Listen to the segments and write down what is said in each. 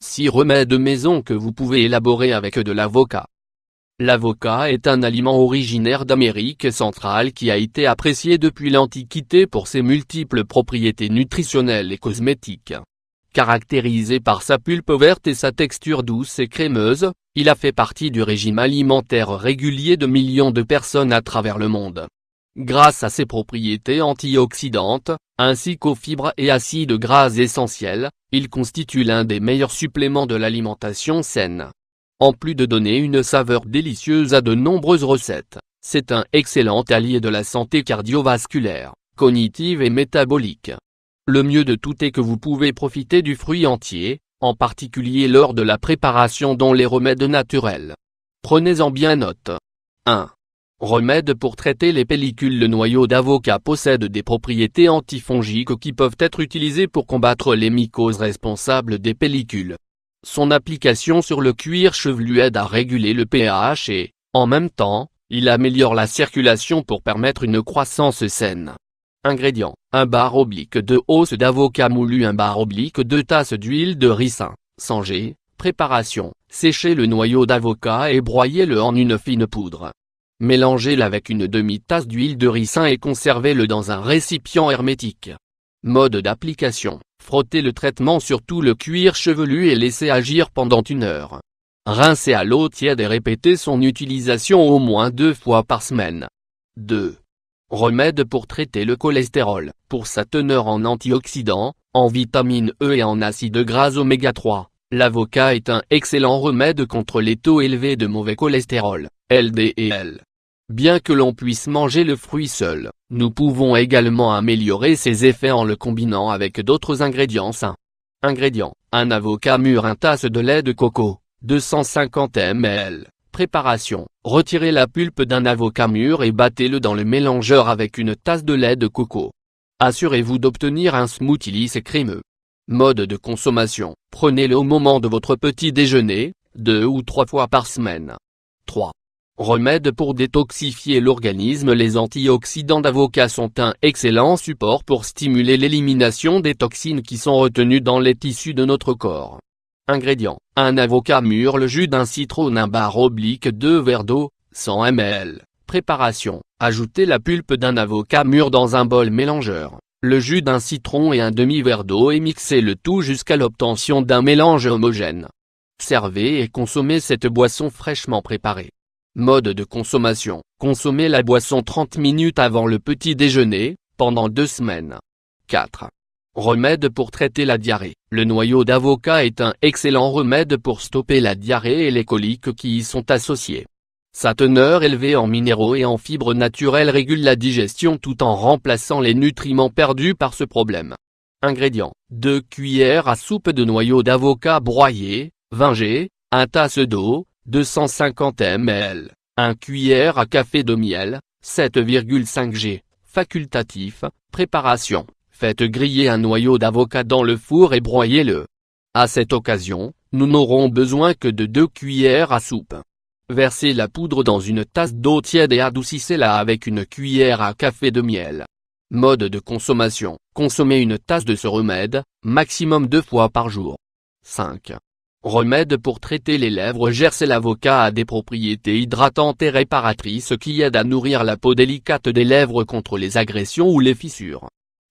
6 remèdes maison que vous pouvez élaborer avec de l'avocat. L'avocat est un aliment originaire d'Amérique centrale qui a été apprécié depuis l'Antiquité pour ses multiples propriétés nutritionnelles et cosmétiques. Caractérisé par sa pulpe verte et sa texture douce et crémeuse, il a fait partie du régime alimentaire régulier de millions de personnes à travers le monde. Grâce à ses propriétés antioxydantes, ainsi qu'aux fibres et acides gras essentiels, il constitue l'un des meilleurs suppléments de l'alimentation saine. En plus de donner une saveur délicieuse à de nombreuses recettes, c'est un excellent allié de la santé cardiovasculaire, cognitive et métabolique. Le mieux de tout est que vous pouvez profiter du fruit entier, en particulier lors de la préparation dont les remèdes naturels. Prenez-en bien note. 1. Remède pour traiter les pellicules. Le noyau d'avocat possède des propriétés antifongiques qui peuvent être utilisées pour combattre les mycoses responsables des pellicules. Son application sur le cuir chevelu aide à réguler le pH et, en même temps, il améliore la circulation pour permettre une croissance saine. Ingrédients: 1 barre oblique de os d'avocat moulu, 1 barre oblique 2 tasses d'huile de ricin, sans G. Préparation: séchez le noyau d'avocat et broyez-le en une fine poudre. Mélangez-le avec une demi-tasse d'huile de ricin et conservez-le dans un récipient hermétique. Mode d'application: frottez le traitement sur tout le cuir chevelu et laissez agir pendant 1 heure. Rincez à l'eau tiède et répétez son utilisation au moins 2 fois par semaine. 2. Remède pour traiter le cholestérol. Pour sa teneur en antioxydants, en vitamine E et en acides gras oméga 3, l'avocat est un excellent remède contre les taux élevés de mauvais cholestérol, LDL. Bien que l'on puisse manger le fruit seul, nous pouvons également améliorer ses effets en le combinant avec d'autres ingrédients sains. Ingrédients: 1 avocat mûr, 1 tasse de lait de coco, 250 ml. Préparation: retirez la pulpe d'un avocat mûr et battez-le dans le mélangeur avec une tasse de lait de coco. Assurez-vous d'obtenir un smoothie lisse et crémeux. Mode de consommation: prenez-le au moment de votre petit déjeuner, 2 ou 3 fois par semaine. 3. Remède pour détoxifier l'organisme. Les antioxydants d'avocat sont un excellent support pour stimuler l'élimination des toxines qui sont retenues dans les tissus de notre corps. Ingrédients: 1 avocat mûr, le jus d'un citron, 1 barre oblique 2 verres d'eau, 100 ml. Préparation: ajoutez la pulpe d'un avocat mûr dans un bol mélangeur, le jus d'un citron et un demi-verre d'eau et mixez le tout jusqu'à l'obtention d'un mélange homogène. Servez et consommez cette boisson fraîchement préparée. Mode de consommation: consommez la boisson 30 minutes avant le petit déjeuner, pendant 2 semaines. 4. Remède pour traiter la diarrhée. Le noyau d'avocat est un excellent remède pour stopper la diarrhée et les coliques qui y sont associés. Sa teneur élevée en minéraux et en fibres naturelles régule la digestion tout en remplaçant les nutriments perdus par ce problème. Ingrédients: 2 cuillères à soupe de noyau d'avocat broyé, 20 g, 1 tasse d'eau, 250 ml, 1 cuillère à café de miel, 7,5 g, facultatif. Préparation: faites griller un noyau d'avocat dans le four et broyez-le. À cette occasion, nous n'aurons besoin que de 2 cuillères à soupe. Versez la poudre dans une tasse d'eau tiède et adoucissez-la avec une cuillère à café de miel. Mode de consommation: consommez une tasse de ce remède, maximum 2 fois par jour. 5. Remède pour traiter les lèvres gercées. L'avocat a des propriétés hydratantes et réparatrices qui aident à nourrir la peau délicate des lèvres contre les agressions ou les fissures.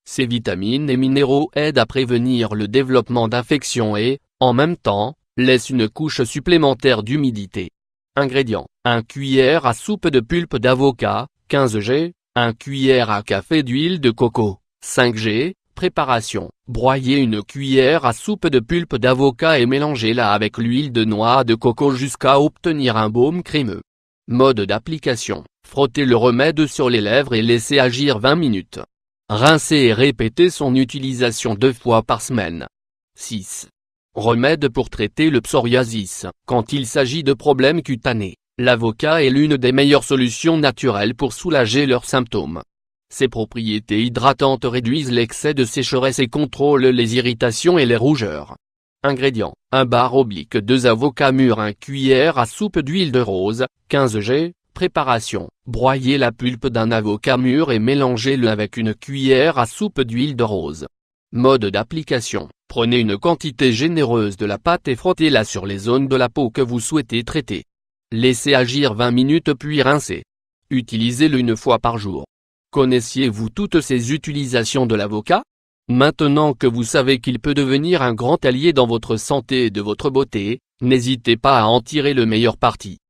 Ces vitamines et minéraux aident à prévenir le développement d'infections et, en même temps, laissent une couche supplémentaire d'humidité. Ingrédients: 1 cuillère à soupe de pulpe d'avocat, 15 g, 1 cuillère à café d'huile de coco, 5 g. Préparation: broyez une cuillère à soupe de pulpe d'avocat et mélangez-la avec l'huile de noix de coco jusqu'à obtenir un baume crémeux. Mode d'application: frottez le remède sur les lèvres et laissez agir 20 minutes. Rincez et répétez son utilisation 2 fois par semaine. 6. Remède pour traiter le psoriasis. Quand il s'agit de problèmes cutanés, l'avocat est l'une des meilleures solutions naturelles pour soulager leurs symptômes. Ses propriétés hydratantes réduisent l'excès de sécheresse et contrôlent les irritations et les rougeurs. Ingrédients: 1 barre oblique 2 avocats mûrs, 1 cuillère à soupe d'huile de rose, 15 g. Préparation: broyez la pulpe d'un avocat mûr et mélangez-le avec une cuillère à soupe d'huile de rose. Mode d'application. Prenez une quantité généreuse de la pâte et frottez-la sur les zones de la peau que vous souhaitez traiter. Laissez agir 20 minutes puis rincez. Utilisez-le une fois par jour. Connaissiez-vous toutes ces utilisations de l'avocat? Maintenant que vous savez qu'il peut devenir un grand allié dans votre santé et de votre beauté, n'hésitez pas à en tirer le meilleur parti.